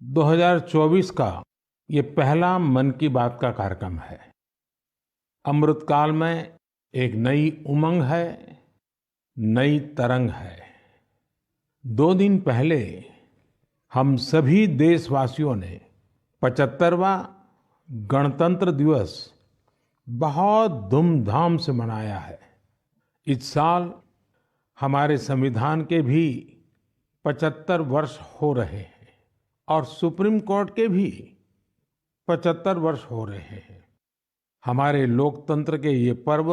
2024 का ये पहला मन की बात का कार्यक्रम है। अमृतकाल में एक नई उमंग है, नई तरंग है। 2 दिन पहले हम सभी देशवासियों ने 75वां गणतंत्र दिवस बहुत धूमधाम से मनाया है। इस साल हमारे संविधान के भी 75 वर्ष हो रहे हैं और सुप्रीम कोर्ट के भी 75 वर्ष हो रहे हैं। हमारे लोकतंत्र के ये पर्व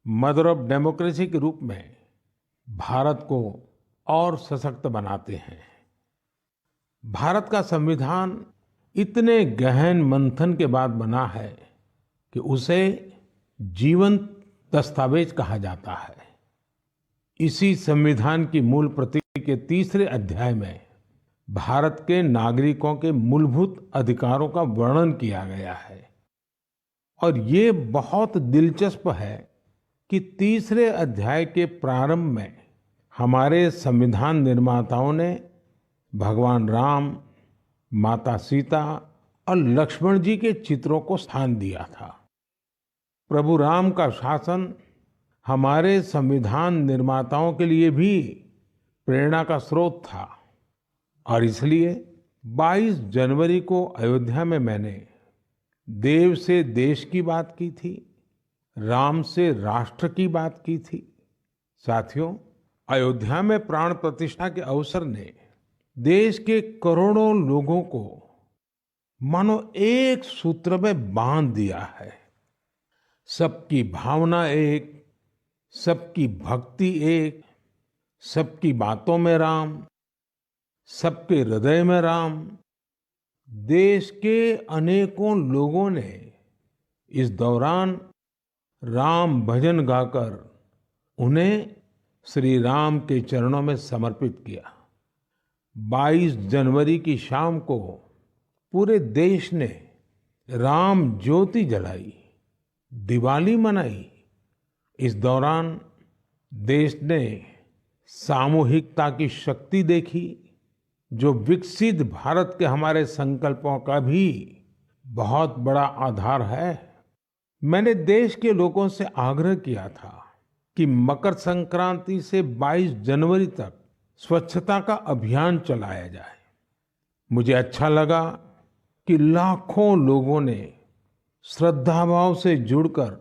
मदर ऑफ डेमोक्रेसी के रूप में भारत को और सशक्त बनाते हैं। भारत का संविधान इतने गहन मंथन के बाद बना है कि उसे जीवंत दस्तावेज कहा जाता है। इसी संविधान की मूल प्रति के तीसरे अध्याय में भारत के नागरिकों के मूलभूत अधिकारों का वर्णन किया गया है और ये बहुत दिलचस्प है कि तीसरे अध्याय के प्रारंभ में हमारे संविधान निर्माताओं ने भगवान राम, माता सीता और लक्ष्मण जी के चित्रों को स्थान दिया था। प्रभु राम का शासन हमारे संविधान निर्माताओं के लिए भी प्रेरणा का स्रोत था और इसलिए 22 जनवरी को अयोध्या में मैंने देव से देश की बात की थी, राम से राष्ट्र की बात की थी। साथियों, अयोध्या में प्राण प्रतिष्ठा के अवसर ने देश के करोड़ों लोगों को मानो एक सूत्र में बांध दिया है। सबकी भावना एक, सबकी भक्ति एक, सबकी बातों में राम, सबके हृदय में राम। देश के अनेकों लोगों ने इस दौरान राम भजन गाकर उन्हें श्री राम के चरणों में समर्पित किया। 22 जनवरी की शाम को पूरे देश ने राम ज्योति जलाई, दिवाली मनाई। इस दौरान देश ने सामूहिकता की शक्ति देखी, जो विकसित भारत के हमारे संकल्पों का भी बहुत बड़ा आधार है। मैंने देश के लोगों से आग्रह किया था कि मकर संक्रांति से 22 जनवरी तक स्वच्छता का अभियान चलाया जाए। मुझे अच्छा लगा कि लाखों लोगों ने श्रद्धाभाव से जुड़कर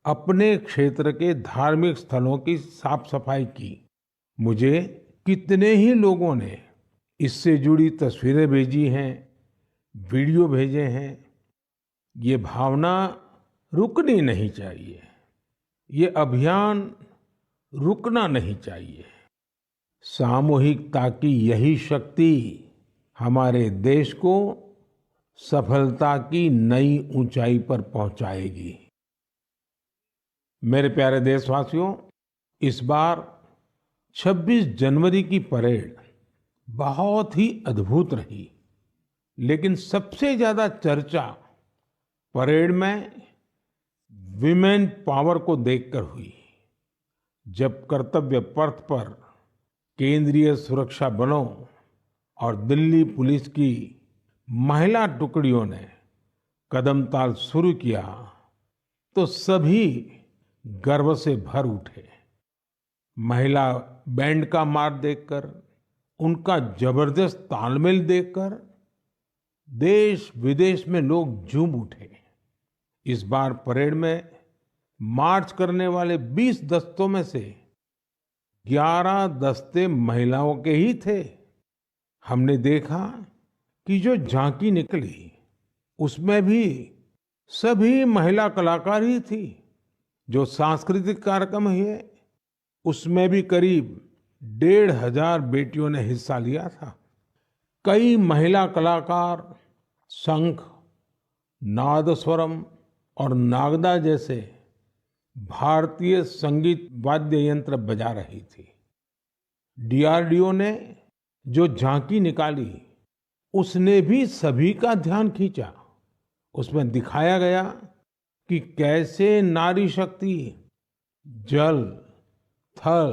अपने क्षेत्र के धार्मिक स्थलों की साफ सफाई की। मुझे कितने ही लोगों ने इससे जुड़ी तस्वीरें भेजी हैं, वीडियो भेजे हैं। ये भावना रुकनी नहीं चाहिए, ये अभियान रुकना नहीं चाहिए। सामूहिकता की यही शक्ति हमारे देश को सफलता की नई ऊंचाई पर पहुंचाएगी। मेरे प्यारे देशवासियों, इस बार 26 जनवरी की परेड बहुत ही अद्भुत रही, लेकिन सबसे ज्यादा चर्चा परेड में विमेन पावर को देखकर हुई। जब कर्तव्य पथ पर केंद्रीय सुरक्षा बलों और दिल्ली पुलिस की महिला टुकड़ियों ने कदमताल शुरू किया तो सभी गर्व से भर उठे। महिला बैंड का मार्च देखकर, उनका जबरदस्त तालमेल देखकर देश विदेश में लोग झूम उठे। इस बार परेड में मार्च करने वाले 20 दस्तों में से 11 दस्ते महिलाओं के ही थे। हमने देखा कि जो झांकी निकली उसमें भी सभी महिला कलाकार ही थी। जो सांस्कृतिक कार्यक्रम हुए उसमें भी करीब 1,500 बेटियों ने हिस्सा लिया था। कई महिला कलाकार शंख, नादस्वरम और नागदा जैसे भारतीय संगीत वाद्य यंत्र बजा रही थी। डीआरडीओ ने जो झांकी निकाली उसने भी सभी का ध्यान खींचा। उसमें दिखाया गया कि कैसे नारी शक्ति जल, थल,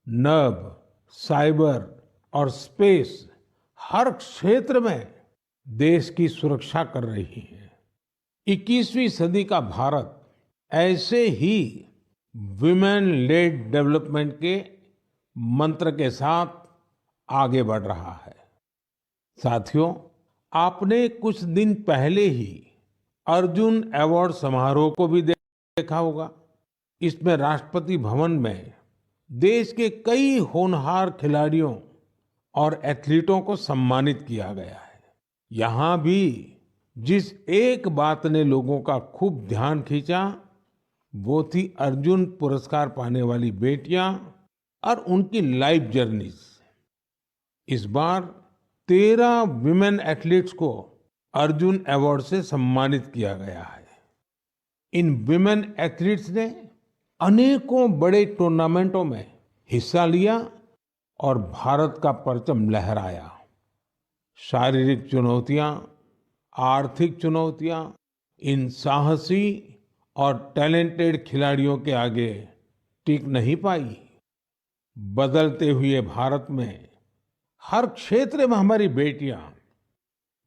नभ, साइबर और स्पेस हर क्षेत्र में देश की सुरक्षा कर रही हैं। 21वीं सदी का भारत ऐसे ही विमेन लेड डेवलपमेंट के मंत्र के साथ आगे बढ़ रहा है। साथियों, आपने कुछ दिन पहले ही अर्जुन अवार्ड समारोह को भी देखा होगा। इसमें राष्ट्रपति भवन में देश के कई होनहार खिलाड़ियों और एथलीटों को सम्मानित किया गया है। यहाँ भी जिस एक बात ने लोगों का खूब ध्यान खींचा, वो थी अर्जुन पुरस्कार पाने वाली बेटियां और उनकी लाइफ जर्नीज। इस बार 13 विमेन एथलीट्स को अर्जुन अवार्ड से सम्मानित किया गया है। इन विमेन एथलीट्स ने अनेकों बड़े टूर्नामेंटों में हिस्सा लिया और भारत का परचम लहराया। शारीरिक चुनौतियां, आर्थिक चुनौतियां इन साहसी और टैलेंटेड खिलाड़ियों के आगे टिक नहीं पाई। बदलते हुए भारत में हर क्षेत्र में हमारी बेटियां,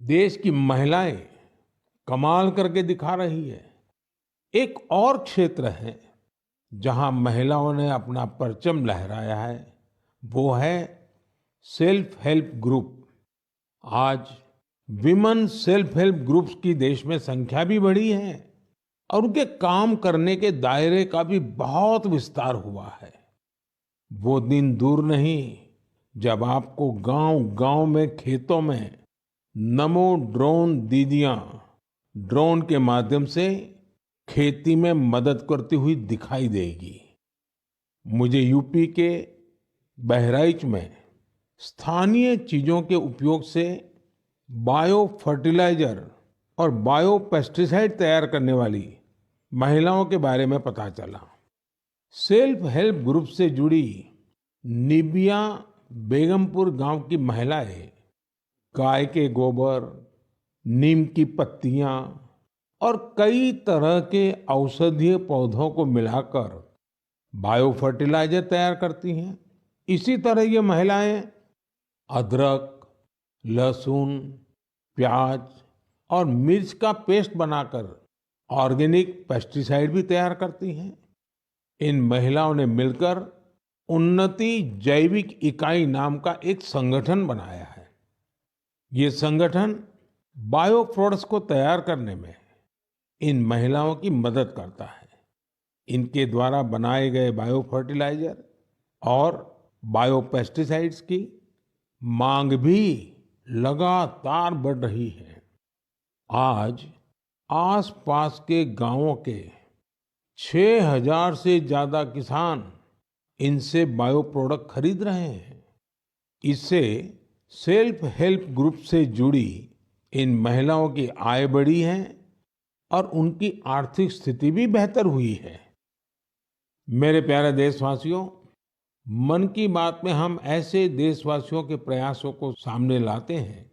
देश की महिलाएं कमाल करके दिखा रही है। एक और क्षेत्र है जहां महिलाओं ने अपना परचम लहराया है, वो है सेल्फ हेल्प ग्रुप। आज विमेन सेल्फ हेल्प ग्रुप्स की देश में संख्या भी बढ़ी है और उनके काम करने के दायरे का भी बहुत विस्तार हुआ है। वो दिन दूर नहीं जब आपको गांव-गांव में, खेतों में नमो ड्रोन दीदियां ड्रोन के माध्यम से खेती में मदद करती हुई दिखाई देगी। मुझे यूपी के बहराइच में स्थानीय चीजों के उपयोग से बायो फर्टिलाइजर और बायो पेस्टिसाइड तैयार करने वाली महिलाओं के बारे में पता चला। सेल्फ हेल्प ग्रुप से जुड़ी निबिया बेगमपुर गांव की महिलाएं गाय के गोबर, नीम की पत्तियां और कई तरह के औषधीय पौधों को मिलाकर बायो फर्टिलाइजर तैयार करती हैं। इसी तरह ये महिलाएं अदरक, लहसुन, प्याज और मिर्च का पेस्ट बनाकर ऑर्गेनिक पेस्टिसाइड भी तैयार करती हैं। इन महिलाओं ने मिलकर उन्नति जैविक इकाई नाम का एक संगठन बनाया है। ये संगठन बायो प्रोडक्ट्स को तैयार करने में इन महिलाओं की मदद करता है। इनके द्वारा बनाए गए बायो फर्टिलाइजर और बायो पेस्टिसाइड्स की मांग भी लगातार बढ़ रही है। आज आसपास के गांवों के 6000 से ज्यादा किसान इनसे बायो प्रोडक्ट खरीद रहे हैं। इससे सेल्फ हेल्प ग्रुप से जुड़ी इन महिलाओं की आय बढ़ी है और उनकी आर्थिक स्थिति भी बेहतर हुई है। मेरे प्यारे देशवासियों, मन की बात में हम ऐसे देशवासियों के प्रयासों को सामने लाते हैं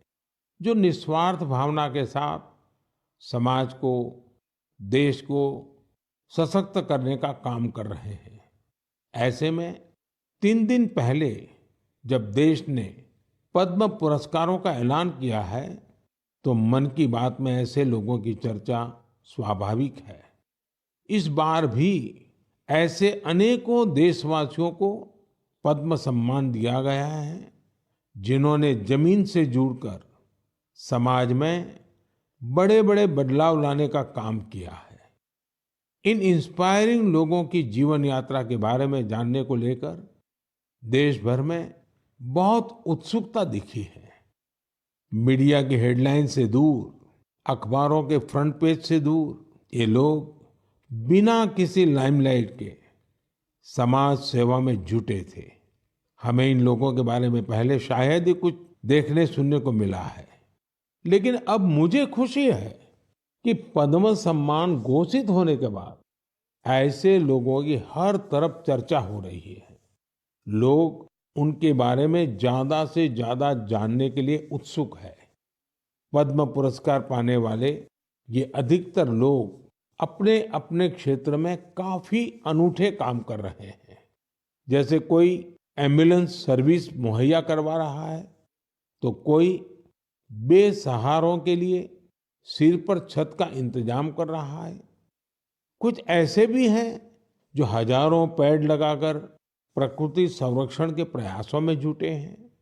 जो निस्वार्थ भावना के साथ समाज को, देश को सशक्त करने का काम कर रहे हैं। ऐसे में 3 दिन पहले जब देश ने पद्म पुरस्कारों का ऐलान किया है, तो मन की बात में ऐसे लोगों की चर्चा स्वाभाविक है। इस बार भी ऐसे अनेकों देशवासियों को पद्म सम्मान दिया गया है, जिन्होंने जमीन से जुड़कर समाज में बड़े-बड़े बदलाव लाने का काम किया है। इन इंस्पायरिंग लोगों की जीवन यात्रा के बारे में जानने को लेकर देश भर में बहुत उत्सुकता दिखी है। मीडिया की हेडलाइन से दूर, अखबारों के फ्रंट पेज से दूर, ये लोग बिना किसी लाइमलाइट के समाज सेवा में जुटे थे। हमें इन लोगों के बारे में पहले शायद ही कुछ देखने सुनने को मिला है, लेकिन अब मुझे खुशी है कि पद्म सम्मान घोषित होने के बाद ऐसे लोगों की हर तरफ चर्चा हो रही है। लोग उनके बारे में ज्यादा से ज्यादा जानने के लिए उत्सुक है। पद्म पुरस्कार पाने वाले ये अधिकतर लोग अपने अपने क्षेत्र में काफी अनूठे काम कर रहे हैं। जैसे कोई एम्बुलेंस सर्विस मुहैया करवा रहा है, तो कोई बेसहारों के लिए सिर पर छत का इंतजाम कर रहा है। कुछ ऐसे भी हैं जो हजारों पेड़ लगाकर प्रकृति संरक्षण के प्रयासों में जुटे हैं।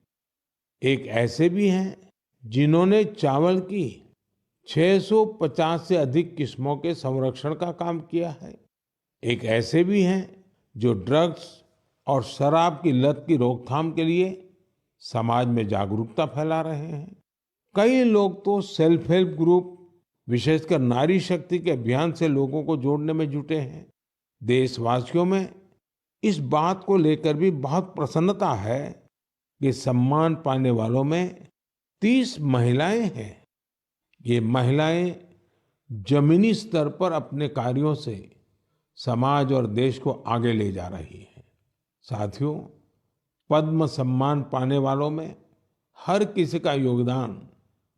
एक ऐसे भी हैं जिन्होंने चावल की 650 से अधिक किस्मों के संरक्षण का काम किया है। एक ऐसे भी हैं जो ड्रग्स और शराब की लत की रोकथाम के लिए समाज में जागरूकता फैला रहे हैं। कई लोग तो सेल्फ हेल्प ग्रुप, विशेषकर नारी शक्ति के अभियान से लोगों को जोड़ने में जुटे हैं। देशवासियों में इस बात को लेकर भी बहुत प्रसन्नता है कि सम्मान पाने वालों में 30 महिलाएं हैं। ये महिलाएं जमीनी स्तर पर अपने कार्यों से समाज और देश को आगे ले जा रही हैं। साथियों, पद्म सम्मान पाने वालों में हर किसी का योगदान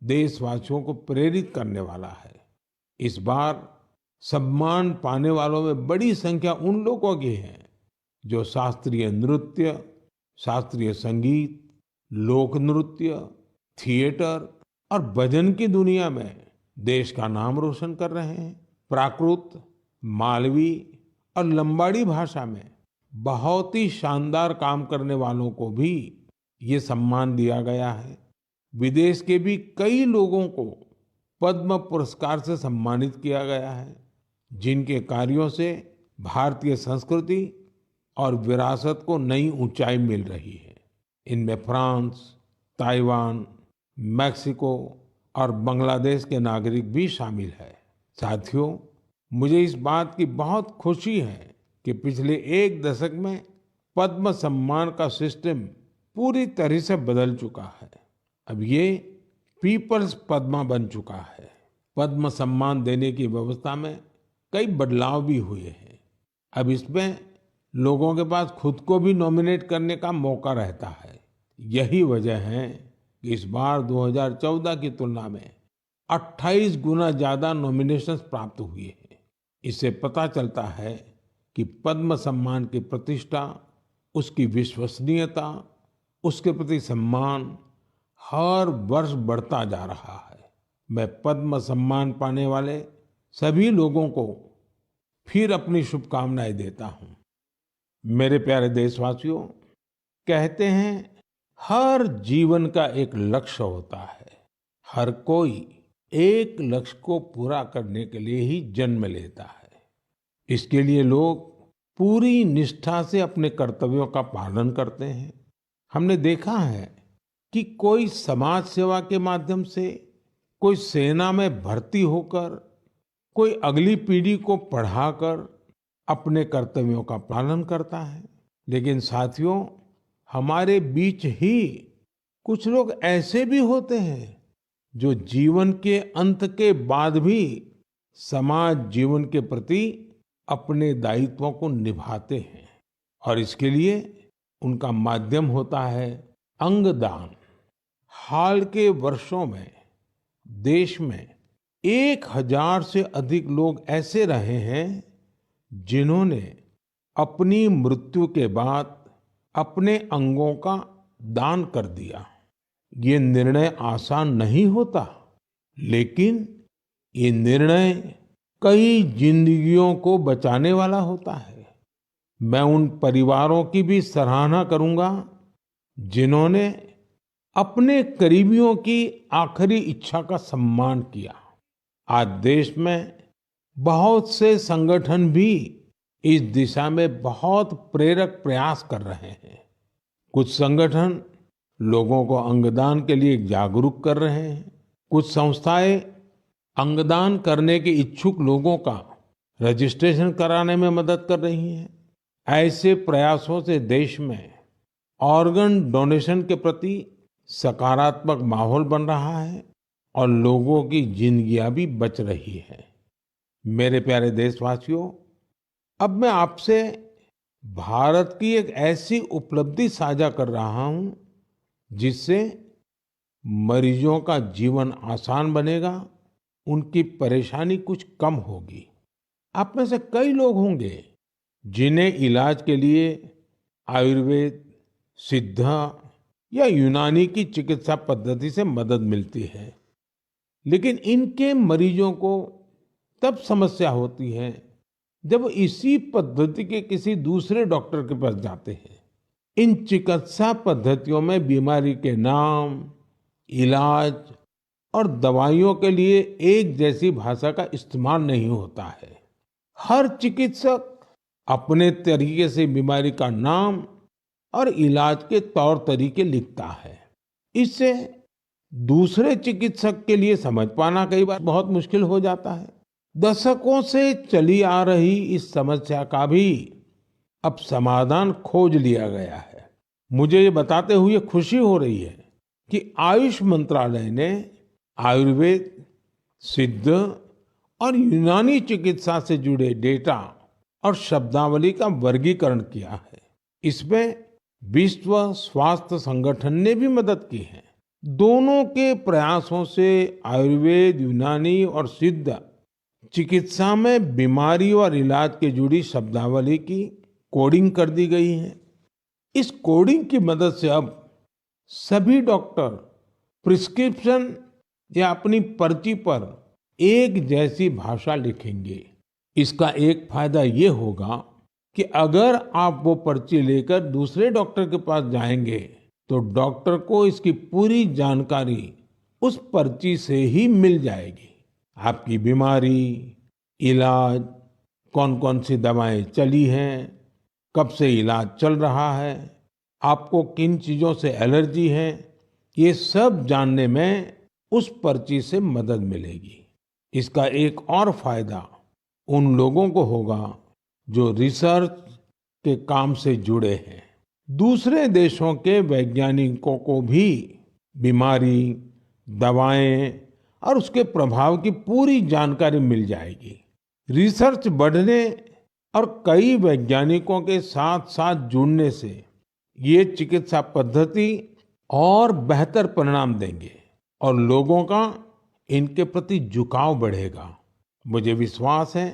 देशवासियों को प्रेरित करने वाला है। इस बार सम्मान पाने वालों में बड़ी संख्या उन लोगों की है जो शास्त्रीय नृत्य, शास्त्रीय संगीत, लोक नृत्य, थिएटर और भजन की दुनिया में देश का नाम रोशन कर रहे हैं। प्राकृत, मालवी और लंबाड़ी भाषा में बहुत ही शानदार काम करने वालों को भी ये सम्मान दिया गया है। विदेश के भी कई लोगों को पद्म पुरस्कार से सम्मानित किया गया है, जिनके कार्यों से भारतीय संस्कृति और विरासत को नई ऊंचाई मिल रही है। इनमें फ्रांस, ताइवान, मेक्सिको और बांग्लादेश के नागरिक भी शामिल हैं। साथियों, मुझे इस बात की बहुत खुशी है कि पिछले एक दशक में पद्म सम्मान का सिस्टम पूरी तरह से बदल चुका है। अब ये पीपल्स पद्मा बन चुका है। पद्म सम्मान देने की व्यवस्था में कई बदलाव भी हुए हैं। अब इसमें लोगों के पास खुद को भी नॉमिनेट करने का मौका रहता है। यही वजह है कि इस बार 2014 की तुलना में 28 गुना ज्यादा नॉमिनेशंस प्राप्त हुए हैं। इससे पता चलता है कि पद्म सम्मान की प्रतिष्ठा, उसकी विश्वसनीयता, उसके प्रति सम्मान हर वर्ष बढ़ता जा रहा है। मैं पद्म सम्मान पाने वाले सभी लोगों को फिर अपनी शुभकामनाएं देता हूं। मेरे प्यारे देशवासियों, कहते हैं हर जीवन का एक लक्ष्य होता है। हर कोई एक लक्ष्य को पूरा करने के लिए ही जन्म लेता है। इसके लिए लोग पूरी निष्ठा से अपने कर्तव्यों का पालन करते हैं। हमने देखा है कि कोई समाज सेवा के माध्यम से, कोई सेना में भर्ती होकर, कोई अगली पीढ़ी को पढ़ाकर अपने कर्तव्यों का पालन करता है। लेकिन साथियों, हमारे बीच ही कुछ लोग ऐसे भी होते हैं जो जीवन के अंत के बाद भी समाज जीवन के प्रति अपने दायित्वों को निभाते हैं, और इसके लिए उनका माध्यम होता है अंगदान। हाल के वर्षों में देश में 1000 से अधिक लोग ऐसे रहे हैं जिन्होंने अपनी मृत्यु के बाद अपने अंगों का दान कर दिया। ये निर्णय आसान नहीं होता, लेकिन ये निर्णय कई जिंदगियों को बचाने वाला होता है। मैं उन परिवारों की भी सराहना करूंगा जिन्होंने अपने करीबियों की आखिरी इच्छा का सम्मान किया। आज देश में बहुत से संगठन भी इस दिशा में बहुत प्रेरक प्रयास कर रहे हैं। कुछ संगठन लोगों को अंगदान के लिए जागरूक कर रहे हैं। कुछ संस्थाएं अंगदान करने के इच्छुक लोगों का रजिस्ट्रेशन कराने में मदद कर रही हैं। ऐसे प्रयासों से देश में ऑर्गन डोनेशन के प्रति सकारात्मक माहौल बन रहा है और लोगों की जिंदगियां भी बच रही है। मेरे प्यारे देशवासियों, अब मैं आपसे भारत की एक ऐसी उपलब्धि साझा कर रहा हूं जिससे मरीजों का जीवन आसान बनेगा, उनकी परेशानी कुछ कम होगी। आप में से कई लोग होंगे जिन्हें इलाज के लिए आयुर्वेद, सिद्धा या यूनानी की चिकित्सा पद्धति से मदद मिलती है। लेकिन इनके मरीजों को तब समस्या होती है जब इसी पद्धति के किसी दूसरे डॉक्टर के पास जाते हैं। इन चिकित्सा पद्धतियों में बीमारी के नाम, इलाज और दवाइयों के लिए एक जैसी भाषा का इस्तेमाल नहीं होता है। हर चिकित्सक अपने तरीके से बीमारी का नाम और इलाज के तौर तरीके लिखता है। इससे दूसरे चिकित्सक के लिए समझ पाना कई बार बहुत मुश्किल हो जाता है। दशकों से चली आ रही इस समस्या का भी अब समाधान खोज लिया गया है। मुझे ये बताते हुए खुशी हो रही है कि आयुष मंत्रालय ने आयुर्वेद, सिद्ध और यूनानी चिकित्सा से जुड़े डेटा और शब्दावली का वर्गीकरण किया है। इसमें विश्व स्वास्थ्य संगठन ने भी मदद की है। दोनों के प्रयासों से आयुर्वेद, यूनानी और सिद्ध चिकित्सा में बीमारी और इलाज के जुड़ी शब्दावली की कोडिंग कर दी गई है। इस कोडिंग की मदद से अब सभी डॉक्टर प्रिस्क्रिप्शन या अपनी पर्ची पर एक जैसी भाषा लिखेंगे। इसका एक फायदा ये होगा कि अगर आप वो पर्ची लेकर दूसरे डॉक्टर के पास जाएंगे तो डॉक्टर को इसकी पूरी जानकारी उस पर्ची से ही मिल जाएगी। आपकी बीमारी, इलाज, कौन कौन सी दवाएं चली हैं, कब से इलाज चल रहा है, आपको किन चीजों से एलर्जी है, ये सब जानने में उस पर्ची से मदद मिलेगी। इसका एक और फायदा उन लोगों को होगा जो रिसर्च के काम से जुड़े हैं। दूसरे देशों के वैज्ञानिकों को भी बीमारी, दवाएं और उसके प्रभाव की पूरी जानकारी मिल जाएगी। रिसर्च बढ़ने और कई वैज्ञानिकों के साथ साथ जुड़ने से ये चिकित्सा पद्धति और बेहतर परिणाम देंगे और लोगों का इनके प्रति झुकाव बढ़ेगा। मुझे विश्वास है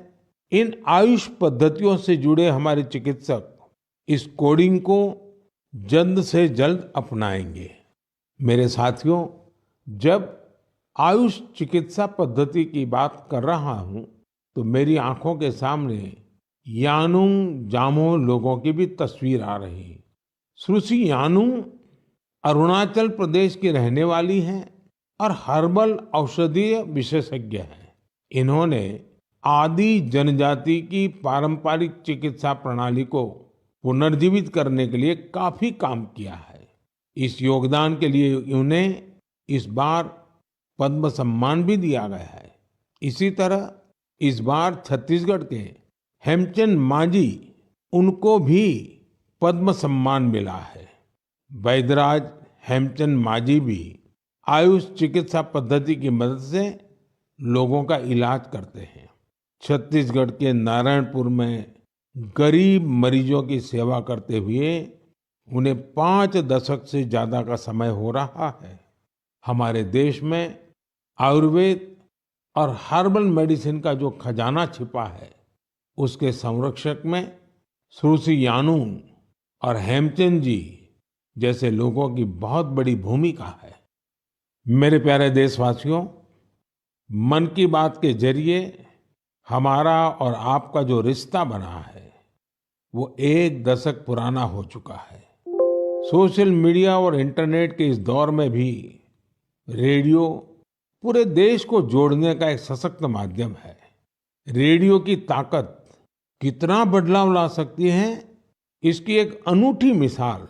इन आयुष पद्धतियों से जुड़े हमारे चिकित्सक इस कोडिंग को जल्द से जल्द अपनाएंगे। मेरे साथियों, जब आयुष चिकित्सा पद्धति की बात कर रहा हूं तो मेरी आंखों के सामने यानुंग जामोह लोगों की भी तस्वीर आ रही है। सुश्री यानुंग अरुणाचल प्रदेश की रहने वाली हैं और हर्बल औषधीय विशेषज्ञ हैं। इन्होंने आदि जनजाति की पारंपरिक चिकित्सा प्रणाली को पुनर्जीवित करने के लिए काफी काम किया है। इस योगदान के लिए उन्हें इस बार पद्म सम्मान भी दिया गया है। इसी तरह इस बार छत्तीसगढ़ के हेमचंद मांझी, उनको भी पद्म सम्मान मिला है। वैद्यराज हेमचंद मांझी भी आयुष चिकित्सा पद्धति की मदद से लोगों का इलाज करते हैं। छत्तीसगढ़ के नारायणपुर में गरीब मरीजों की सेवा करते हुए उन्हें 5 दशक से ज्यादा का समय हो रहा है। हमारे देश में आयुर्वेद और हर्बल मेडिसिन का जो खजाना छिपा है, उसके संरक्षक में सुश्री यानुंग और हेमचंद जी जैसे लोगों की बहुत बड़ी भूमिका है। मेरे प्यारे देशवासियों, मन की बात के जरिए हमारा और आपका जो रिश्ता बना है वो 1 दशक पुराना हो चुका है। सोशल मीडिया और इंटरनेट के इस दौर में भी रेडियो पूरे देश को जोड़ने का एक सशक्त माध्यम है। रेडियो की ताकत कितना बदलाव ला सकती है, इसकी एक अनूठी मिसाल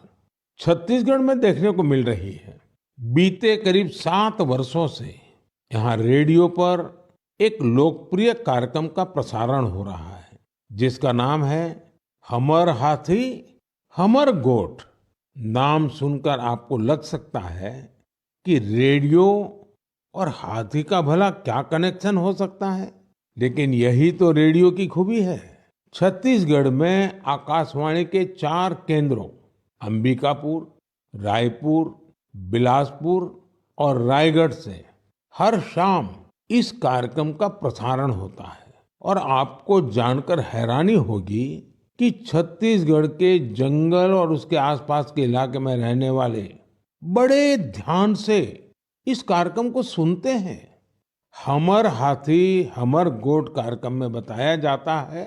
छत्तीसगढ़ में देखने को मिल रही है। बीते करीब 7 वर्षों से यहाँ रेडियो पर एक लोकप्रिय कार्यक्रम का प्रसारण हो रहा है, जिसका नाम है हमर हाथी हमर गोठ। नाम सुनकर आपको लग सकता है कि रेडियो और हाथी का भला क्या कनेक्शन हो सकता है, लेकिन यही तो रेडियो की खूबी है। छत्तीसगढ़ में आकाशवाणी के 4 केंद्रों अंबिकापुर, रायपुर, बिलासपुर और रायगढ़ से हर शाम इस कार्यक्रम का प्रसारण होता है। और आपको जानकर हैरानी होगी कि छत्तीसगढ़ के जंगल और उसके आसपास के इलाके में रहने वाले बड़े ध्यान से इस कार्यक्रम को सुनते हैं। हमर हाथी हमर गोठ कार्यक्रम में बताया जाता है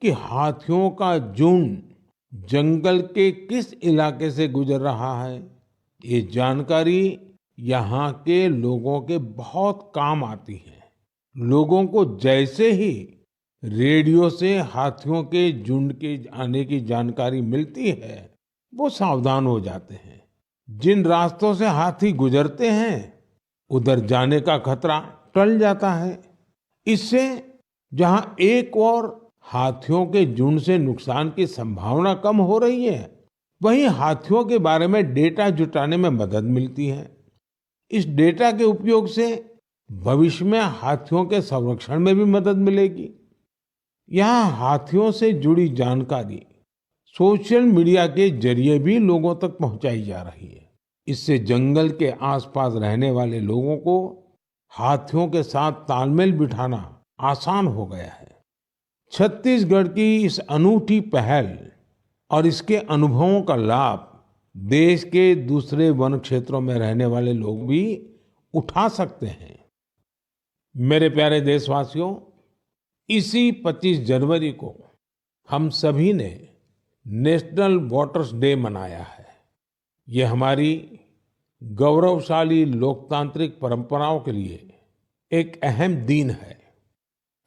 कि हाथियों का झुंड जंगल के किस इलाके से गुजर रहा है। ये जानकारी यहाँ के लोगों के बहुत काम आती है। लोगों को जैसे ही रेडियो से हाथियों के झुंड के आने की जानकारी मिलती है, वो सावधान हो जाते हैं। जिन रास्तों से हाथी गुजरते हैं, उधर जाने का खतरा टल जाता है। इससे जहां एक और हाथियों के झुंड से नुकसान की संभावना कम हो रही है, वहीं हाथियों के बारे में डेटा जुटाने में मदद मिलती है। इस डेटा के उपयोग से भविष्य में हाथियों के संरक्षण में भी मदद मिलेगी। यहाँ हाथियों से जुड़ी जानकारी सोशल मीडिया के जरिए भी लोगों तक पहुंचाई जा रही है। इससे जंगल के आसपास रहने वाले लोगों को हाथियों के साथ तालमेल बिठाना आसान हो गया है। छत्तीसगढ़ की इस अनूठी पहल और इसके अनुभवों का लाभ देश के दूसरे वन क्षेत्रों में रहने वाले लोग भी उठा सकते हैं। मेरे प्यारे देशवासियों, इसी 25 जनवरी को हम सभी ने नेशनल वोटर्स डे मनाया है। ये हमारी गौरवशाली लोकतांत्रिक परंपराओं के लिए एक अहम दिन है।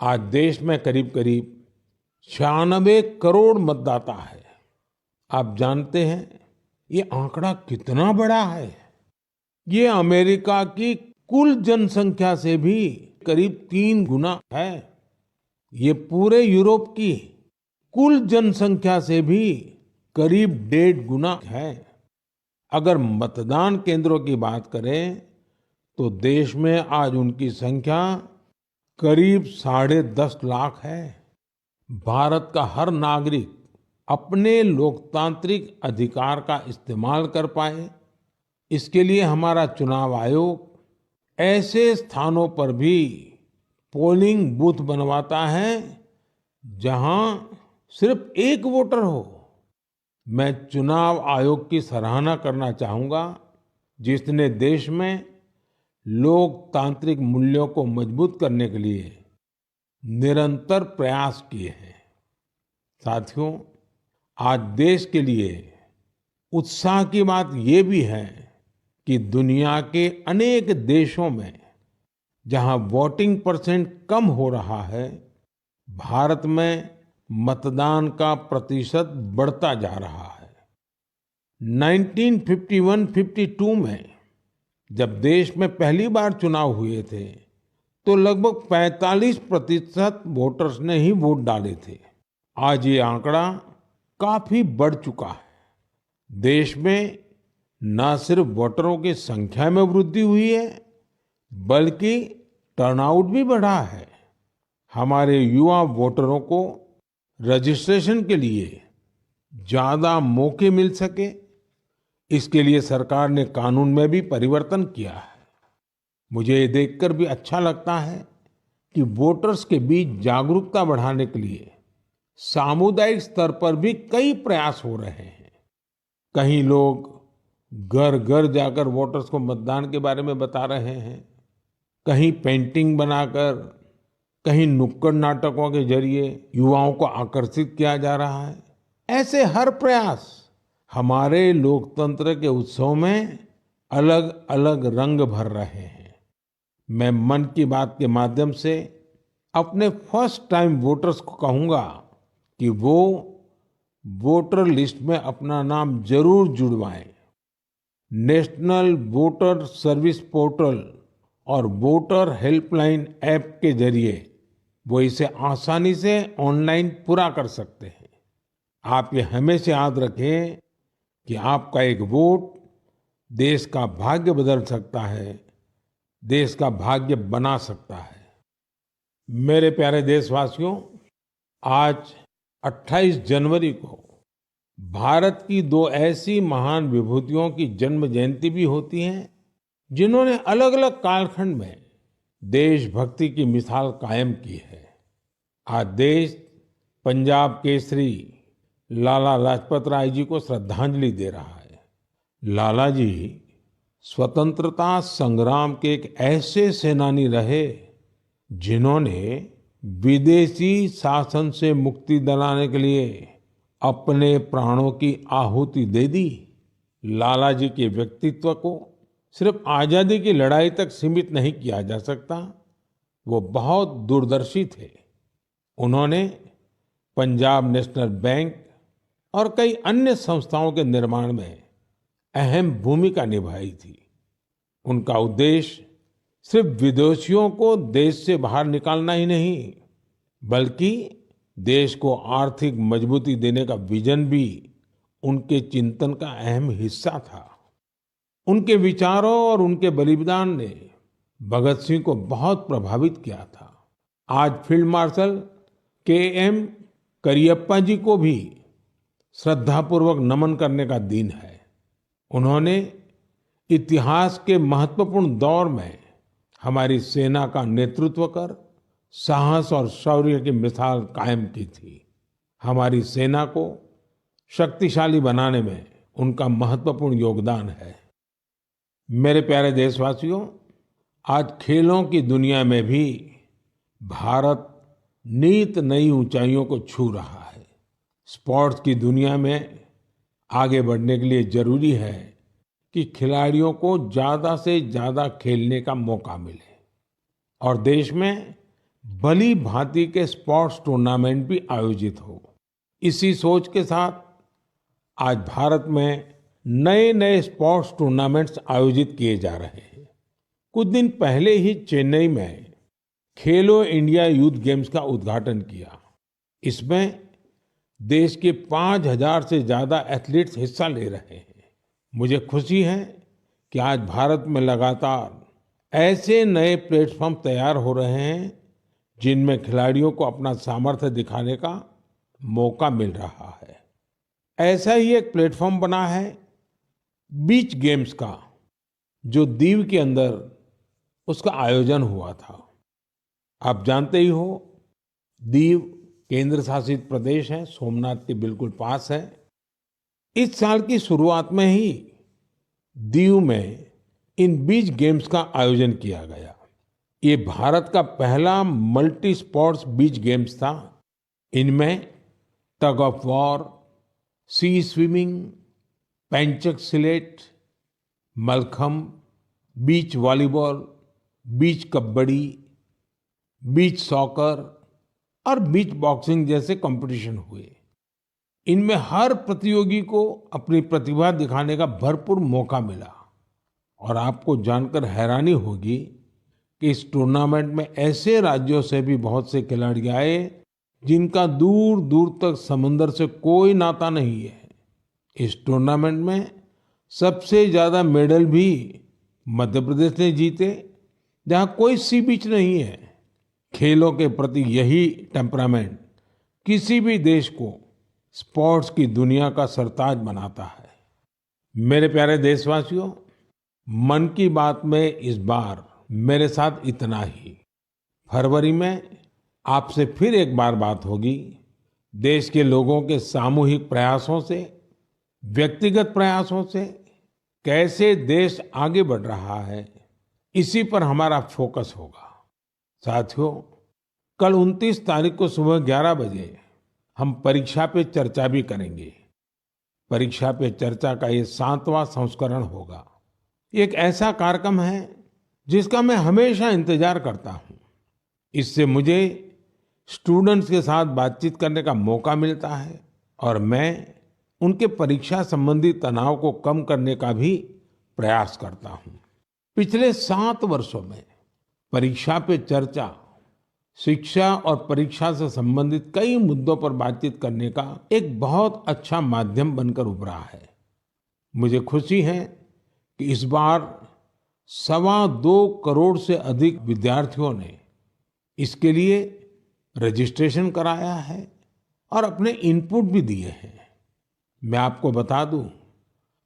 आज देश में करीब करीब 96 करोड़ मतदाता है। आप जानते हैं ये आंकड़ा कितना बड़ा है? ये अमेरिका की कुल जनसंख्या से भी करीब 3 गुना है। ये पूरे यूरोप की कुल जनसंख्या से भी करीब 1.5 गुना है। अगर मतदान केंद्रों की बात करें तो देश में आज उनकी संख्या करीब 10.5 लाख है। भारत का हर नागरिक अपने लोकतांत्रिक अधिकार का इस्तेमाल कर पाए, इसके लिए हमारा चुनाव आयोग ऐसे स्थानों पर भी पोलिंग बूथ बनवाता है जहां सिर्फ एक वोटर हो। मैं चुनाव आयोग की सराहना करना चाहूंगा, जिसने देश में लोकतांत्रिक मूल्यों को मजबूत करने के लिए निरंतर प्रयास किए हैं। साथियों, आज देश के लिए उत्साह की बात ये भी है कि दुनिया के अनेक देशों में जहां वोटिंग परसेंट कम हो रहा है, भारत में मतदान का प्रतिशत बढ़ता जा रहा है। 1951-52 में जब देश में पहली बार चुनाव हुए थे, तो लगभग 45% वोटर्स ने ही वोट डाले थे। आज ये आंकड़ा काफी बढ़ चुका है। देश में न सिर्फ वोटरों की संख्या में वृद्धि हुई है, बल्कि टर्नआउट भी बढ़ा है। हमारे युवा वोटरों को रजिस्ट्रेशन के लिए ज्यादा मौके मिल सके, इसके लिए सरकार ने कानून में भी परिवर्तन किया है। मुझे ये देखकर भी अच्छा लगता है कि वोटर्स के बीच जागरूकता बढ़ाने के लिए सामुदायिक स्तर पर भी कई प्रयास हो रहे हैं। कहीं लोग घर घर जाकर वोटर्स को मतदान के बारे में बता रहे हैं, कहीं पेंटिंग बनाकर, कहीं नुक्कड़ नाटकों के जरिए युवाओं को आकर्षित किया जा रहा है। ऐसे हर प्रयास हमारे लोकतंत्र के उत्सव में अलग अलग रंग भर रहे हैं। मैं मन की बात के माध्यम से अपने फर्स्ट टाइम वोटर्स को कहूंगा कि वो वोटर लिस्ट में अपना नाम जरूर जुड़वाएं। नेशनल वोटर सर्विस पोर्टल और वोटर हेल्पलाइन ऐप के जरिए वो इसे आसानी से ऑनलाइन पूरा कर सकते हैं। आप ये हमेशा याद रखें कि आपका एक वोट देश का भाग्य बदल सकता है, देश का भाग्य बना सकता है। मेरे प्यारे देशवासियों, आज 28 जनवरी को भारत की 2 ऐसी महान विभूतियों की जन्म जयंती भी होती है, जिन्होंने अलग अलग कालखंड में देशभक्ति की मिसाल कायम की है। आज देश पंजाब केसरी लाला लाजपत राय जी को श्रद्धांजलि दे रहा है। लाला जी स्वतंत्रता संग्राम के एक ऐसे सेनानी रहे जिन्होंने विदेशी शासन से मुक्ति दिलाने के लिए अपने प्राणों की आहुति दे दी। लाला जी के व्यक्तित्व को सिर्फ आजादी की लड़ाई तक सीमित नहीं किया जा सकता। वो बहुत दूरदर्शी थे। उन्होंने पंजाब नेशनल बैंक और कई अन्य संस्थाओं के निर्माण में अहम भूमिका निभाई थी। उनका उद्देश्य सिर्फ विदेशियों को देश से बाहर निकालना ही नहीं, बल्कि देश को आर्थिक मजबूती देने का विजन भी उनके चिंतन का अहम हिस्सा था। उनके विचारों और उनके बलिदान ने भगत सिंह को बहुत प्रभावित किया था। आज फील्ड मार्शल के.एम. करियप्पा जी को भी श्रद्धापूर्वक नमन करने का दिन है। उन्होंने इतिहास के महत्वपूर्ण दौर में हमारी सेना का नेतृत्व कर साहस और शौर्य की मिसाल कायम की थी। हमारी सेना को शक्तिशाली बनाने में उनका महत्वपूर्ण योगदान है। मेरे प्यारे देशवासियों, आज खेलों की दुनिया में भी भारत नित नई ऊंचाइयों को छू रहा है। स्पोर्ट्स की दुनिया में आगे बढ़ने के लिए जरूरी है कि खिलाड़ियों को ज्यादा से ज्यादा खेलने का मौका मिले और देश में भली भांति के स्पोर्ट्स टूर्नामेंट भी आयोजित हो। इसी सोच के साथ आज भारत में नए नए स्पोर्ट्स टूर्नामेंट्स आयोजित किए जा रहे हैं। कुछ दिन पहले ही चेन्नई में खेलो इंडिया यूथ गेम्स का उद्घाटन किया। इसमें देश के 5,000 से ज्यादा एथलीट्स हिस्सा ले रहे हैं। मुझे खुशी है कि आज भारत में लगातार ऐसे नए प्लेटफॉर्म तैयार हो रहे हैं जिनमें खिलाड़ियों को अपना सामर्थ्य दिखाने का मौका मिल रहा है। ऐसा ही एक प्लेटफॉर्म बना है बीच गेम्स का, जो दीव के अंदर उसका आयोजन हुआ था। आप जानते ही हो, दीव केंद्र शासित प्रदेश है, सोमनाथ के बिल्कुल पास है। इस साल की शुरुआत में ही दीव में इन बीच गेम्स का आयोजन किया गया। ये भारत का पहला मल्टी स्पोर्ट्स बीच गेम्स था। इनमें tug of war, sea swimming, pencak silat, mallakhamb, beach volleyball, beach kabaddi, beach soccer और बीच बॉक्सिंग जैसे कंपटीशन हुए। इनमें हर प्रतियोगी को अपनी प्रतिभा दिखाने का भरपूर मौका मिला और आपको जानकर हैरानी होगी कि इस टूर्नामेंट में ऐसे राज्यों से भी बहुत से खिलाड़ी आए जिनका दूर दूर तक समंदर से कोई नाता नहीं है। इस टूर्नामेंट में सबसे ज्यादा मेडल भी मध्य प्रदेश ने जीते, जहां कोई सी बीच नहीं है। खेलों के प्रति यही टेम्परामेंट किसी भी देश को स्पोर्ट्स की दुनिया का सरताज बनाता है। मेरे प्यारे देशवासियों, मन की बात में इस बार मेरे साथ इतना ही। फरवरी में आपसे फिर एक बार बात होगी। देश के लोगों के सामूहिक प्रयासों से, व्यक्तिगत प्रयासों से कैसे देश आगे बढ़ रहा है, इसी पर हमारा फोकस होगा। साथियों, कल 29 तारीख को सुबह 11 बजे हम परीक्षा पे चर्चा भी करेंगे। परीक्षा पे चर्चा का ये 7वां संस्करण होगा। ये एक ऐसा कार्यक्रम है जिसका मैं हमेशा इंतजार करता हूँ। इससे मुझे स्टूडेंट्स के साथ बातचीत करने का मौका मिलता है और मैं उनके परीक्षा संबंधी तनाव को कम करने का भी प्रयास करता हूँ। पिछले 7 वर्षों में परीक्षा पे चर्चा शिक्षा और परीक्षा से संबंधित कई मुद्दों पर बातचीत करने का एक बहुत अच्छा माध्यम बनकर उभरा है। मुझे खुशी है कि इस बार 2.25 करोड़ से अधिक विद्यार्थियों ने इसके लिए रजिस्ट्रेशन कराया है और अपने इनपुट भी दिए हैं। मैं आपको बता दूं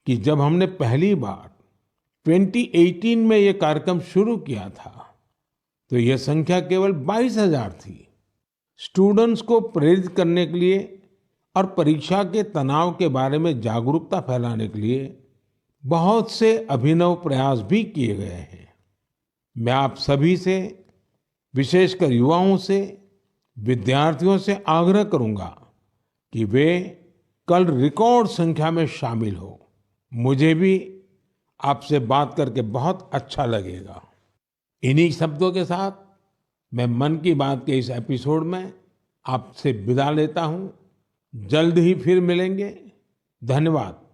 कि जब हमने पहली बार 2018 में ये कार्यक्रम शुरू किया था तो यह संख्या केवल 22,000 थी। स्टूडेंट्स को प्रेरित करने के लिए और परीक्षा के तनाव के बारे में जागरूकता फैलाने के लिए बहुत से अभिनव प्रयास भी किए गए हैं। मैं आप सभी से, विशेषकर युवाओं से, विद्यार्थियों से आग्रह करूंगा कि वे कल रिकॉर्ड संख्या में शामिल हो। मुझे भी आपसे बात करके बहुत अच्छा लगेगा। इन्हीं शब्दों के साथ मैं मन की बात के इस एपिसोड में आपसे विदा लेता हूं। जल्द ही फिर मिलेंगे। धन्यवाद।